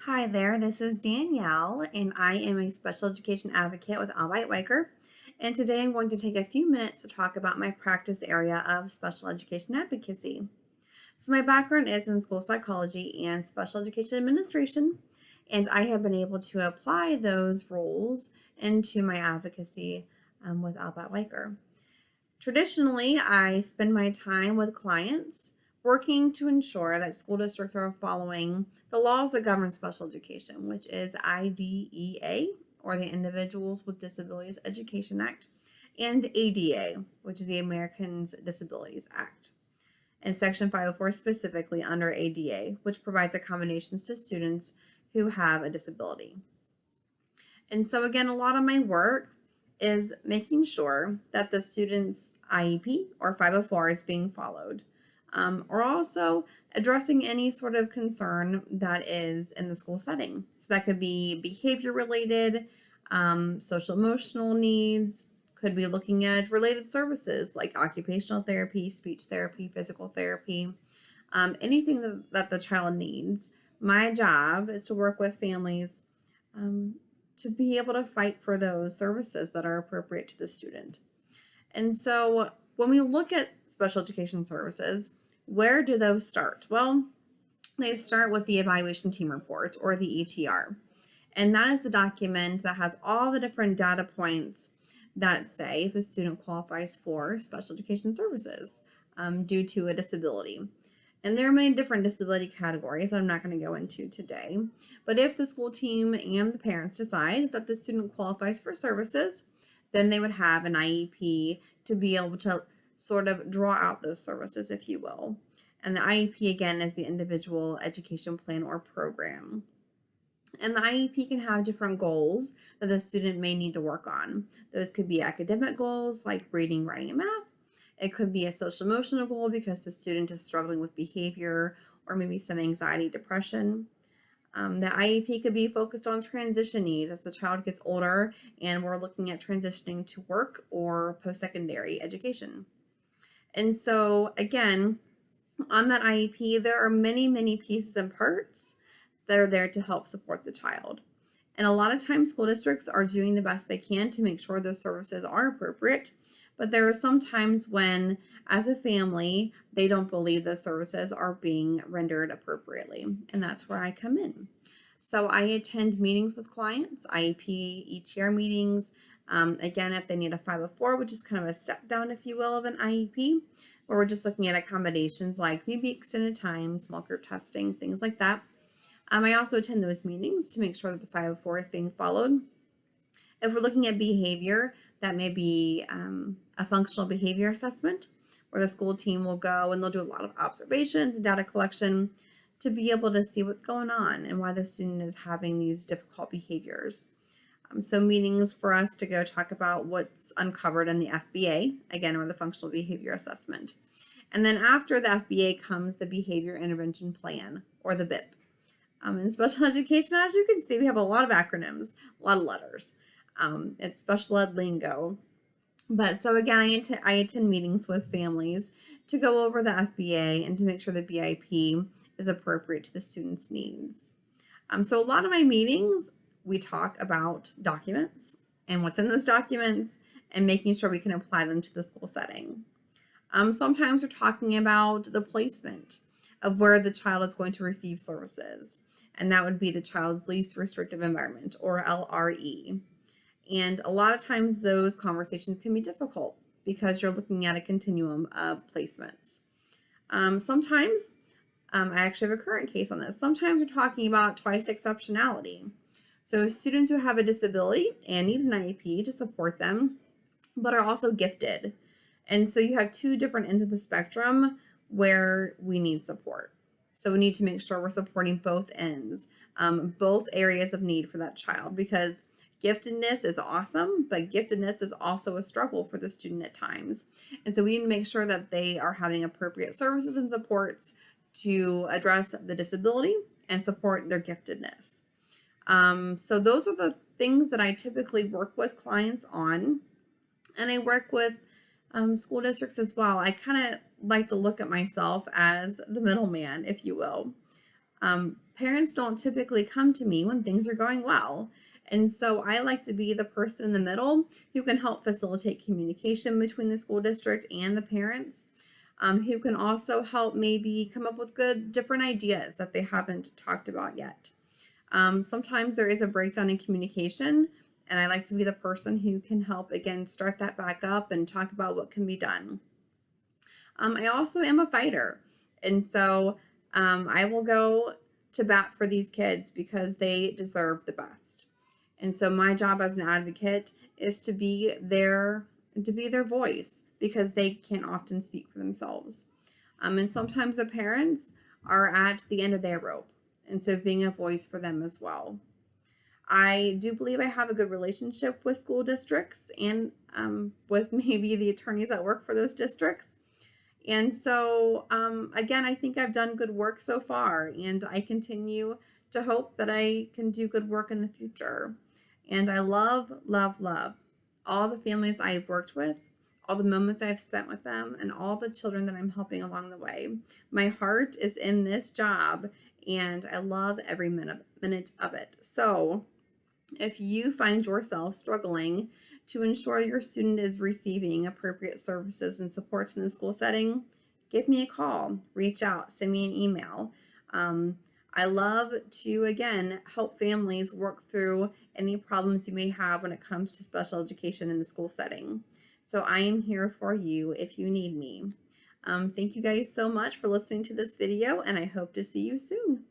Hi there, this is Danielle, and I am a special education advocate with Albeit Weiker. And today I'm going to take a few minutes to talk about my practice area of special education advocacy. So, my background is in school psychology and special education administration, and I have been able to apply those roles into my advocacy with Albeit Weiker. Traditionally, I spend my time with clients working to ensure that school districts are following the laws that govern special education, which is IDEA, or the Individuals with Disabilities Education Act, and ADA, which is the Americans Disabilities Act, and Section 504 specifically under ADA, which provides accommodations to students who have a disability. And so, again, a lot of my work is making sure that the student's IEP or 504 is being followed, or also addressing any sort of concern that is in the school setting. So that could be behavior related, social emotional needs, could be looking at related services like occupational therapy, speech therapy, physical therapy, anything that the child needs. My job is to work with families um, to be able to fight for those services that are appropriate to the student. And so when we look at special education services, where do those start? Well, they start with the evaluation team report, or the ETR. And that is the document that has all the different data points that say if a student qualifies for special education services due to a disability. And there are many different disability categories that I'm not going to go into today. But if the school team and the parents decide that the student qualifies for services, then they would have an IEP to be able to sort of draw out those services, if you will. And the IEP, again, is the individual education plan or program. And the IEP can have different goals that the student may need to work on. Those could be academic goals like reading, writing, and math. It could be a social emotional goal because the student is struggling with behavior or maybe some anxiety, depression. The IEP could be focused on transition needs as the child gets older and we're looking at transitioning to work or post-secondary education. And so, again, on that IEP, there are many, many pieces and parts that are there to help support the child. And a lot of times, school districts are doing the best they can to make sure those services are appropriate. But there are some times when, as a family, they don't believe those services are being rendered appropriately. And that's where I come in. So I attend meetings with clients, IEP, ETR meetings. Again, if they need a 504, which is kind of a step down, if you will, of an IEP, where we're just looking at accommodations like maybe extended time, small group testing, things like that. I also attend those meetings to make sure that the 504 is being followed. If we're looking at behavior, that may be a functional behavior assessment where the school team will go and they'll do a lot of observations and data collection to be able to see what's going on and why the student is having these difficult behaviors. So meetings for us to go talk about what's uncovered in the FBA, again, or the functional behavior assessment. And then after the FBA comes the behavior intervention plan, or the BIP. In special education, as you can see, we have a lot of acronyms, a lot of letters. It's special ed lingo. But so again, I attend meetings with families to go over the FBA and to make sure the BIP is appropriate to the student's needs. So a lot of my meetings, we talk about documents and what's in those documents and making sure we can apply them to the school setting. Sometimes we're talking about the placement of where the child is going to receive services, and that would be the child's least restrictive environment, or LRE. And a lot of times those conversations can be difficult because you're looking at a continuum of placements. Sometimes, I actually have a current case on this. Sometimes we're talking about twice exceptionality. So students who have a disability and need an IEP to support them, but are also gifted. And so you have two different ends of the spectrum where we need support. So we need to make sure we're supporting both ends, both areas of need for that child, because giftedness is awesome, but giftedness is also a struggle for the student at times. And so we need to make sure that they are having appropriate services and supports to address the disability and support their giftedness. So those are the things that I typically work with clients on. And I work with school districts as well. I kind of like to look at myself as the middleman, if you will. Parents don't typically come to me when things are going well. And so I like to be the person in the middle who can help facilitate communication between the school district and the parents, who can also help maybe come up with good different ideas that they haven't talked about yet. Sometimes there is a breakdown in communication, and I like to be the person who can help, again, start that back up and talk about what can be done. I also am a fighter, and so I will go to bat for these kids because they deserve the best. And so my job as an advocate is to be their voice because they can't often speak for themselves. And sometimes the parents are at the end of their rope, and so being a voice for them as well. I do believe I have a good relationship with school districts and with maybe the attorneys that work for those districts. And so, again, I think I've done good work so far, and I continue to hope that I can do good work in the future. And I love, love, love all the families I've worked with, all the moments I've spent with them, and all the children that I'm helping along the way. My heart is in this job, and I love every minute of it. So, if you find yourself struggling to ensure your student is receiving appropriate services and supports in the school setting, give me a call, reach out, send me an email. I love to, again, help families work through any problems you may have when it comes to special education in the school setting. So I am here for you if you need me. Thank you guys so much for listening to this video, and I hope to see you soon.